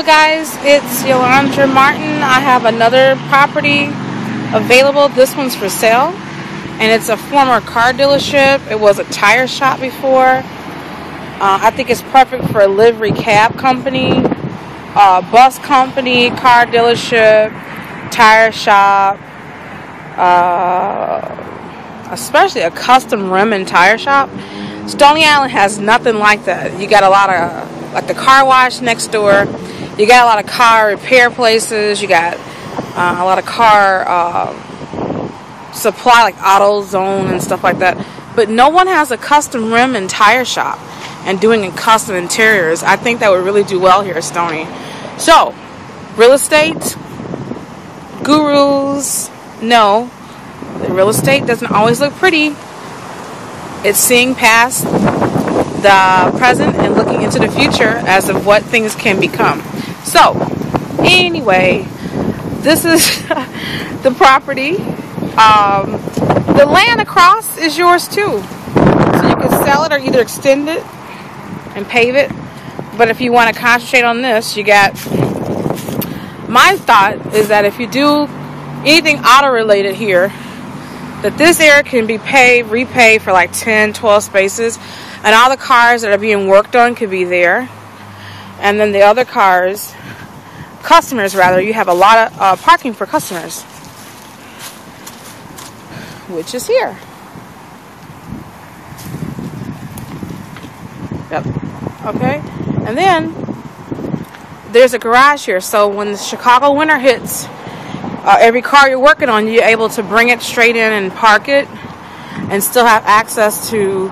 guys, it's Yolanda Martin. I have another property available. This one's for sale, and it's a former car dealership. It was a tire shop before. I think it's perfect for a livery cab company, bus company, car dealership, tire shop, especially a custom rim and tire shop. Stony Island has nothing like that. You got a lot of, like the car wash next door. You got a lot of car repair places. You got a lot of car supply, like AutoZone and stuff like that. But no one has a custom rim and tire shop and doing custom interiors. I think that would really do well here at Stony. So, real estate gurus know that real estate doesn't always look pretty. It's seeing past the present and looking into the future as of what things can become. So, anyway, this is the property. The land across is yours too. So you can sell it or either extend it and pave it. But if you want to concentrate on this, you got, my thought is that if you do anything auto related here, that this area can be paved, repaved for like 10, 12 spaces. And all the cars that are being worked on could be there. And then the other cars, customers rather, you have a lot of parking for customers, which is here. Yep. Okay. And then there's a garage here. So when the Chicago winter hits, every car you're working on, you're able to bring it straight in and park it and still have access to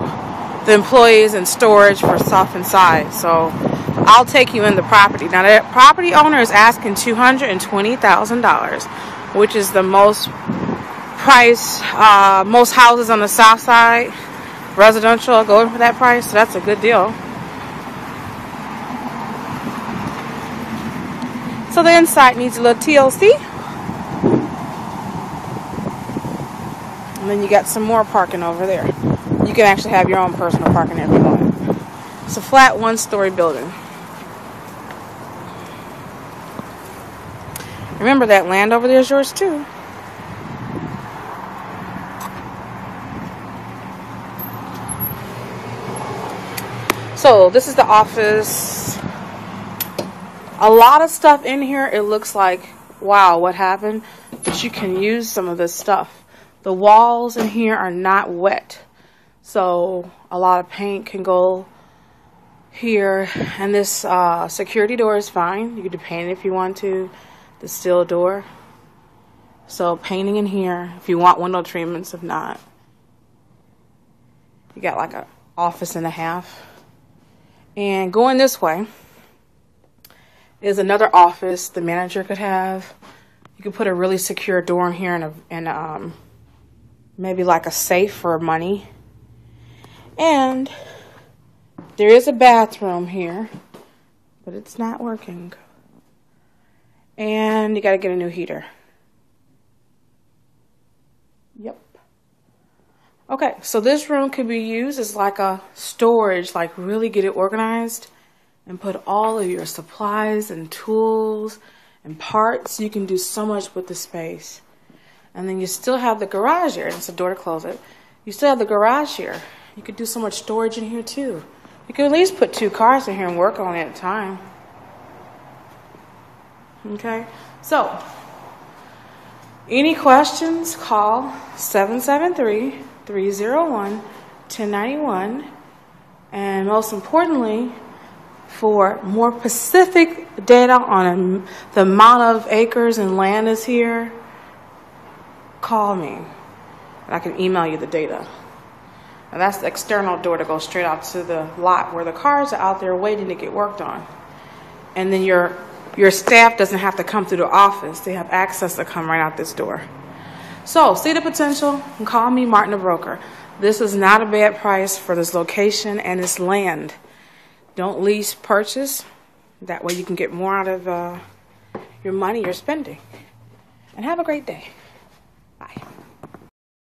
the employees and storage for stuff inside. So I'll take you in the property. Now the property owner is asking $220,000, which is the most price, most houses on the south side, residential, are going for that price. So that's a good deal. So the inside needs a little TLC. And then you got some more parking over there. You can actually have your own personal parking if you want. It's a flat one-story building. Remember, that land over there is yours too. So this is the office. A lot of stuff in here. It looks like, wow, what happened? But you can use some of this stuff. The walls in here are not wet. So a lot of paint can go here. And this security door is fine. You can paint it if you want to. The steel door. So painting in here if you want window treatments. If not, you got like an office and a half. And going this way is another office the manager could have. You could put a really secure door in here and maybe like a safe for money. And there is a bathroom here, but it's not working. And you got to get a new heater. Yep. Okay, so this room could be used as like a storage, like really get it organized and put all of your supplies and tools and parts. You can do so much with the space. And then you still have the garage here. It's a door to close it. You still have the garage here. You could do so much storage in here too. You could at least put 2 cars in here and work on it at a time. Okay, so any questions, call 773-301-1091. And most importantly, for more specific data on the amount of acres and land is here, call me. I can email you the data. And that's the external door to go straight out to the lot where the cars are out there waiting to get worked on. And then your staff doesn't have to come through the office. They have access to come right out this door. So, see the potential and call me, Martin the Broker. This is not a bad price for this location and this land. Don't lease, purchase. That way you can get more out of your money you're spending. And have a great day. Bye.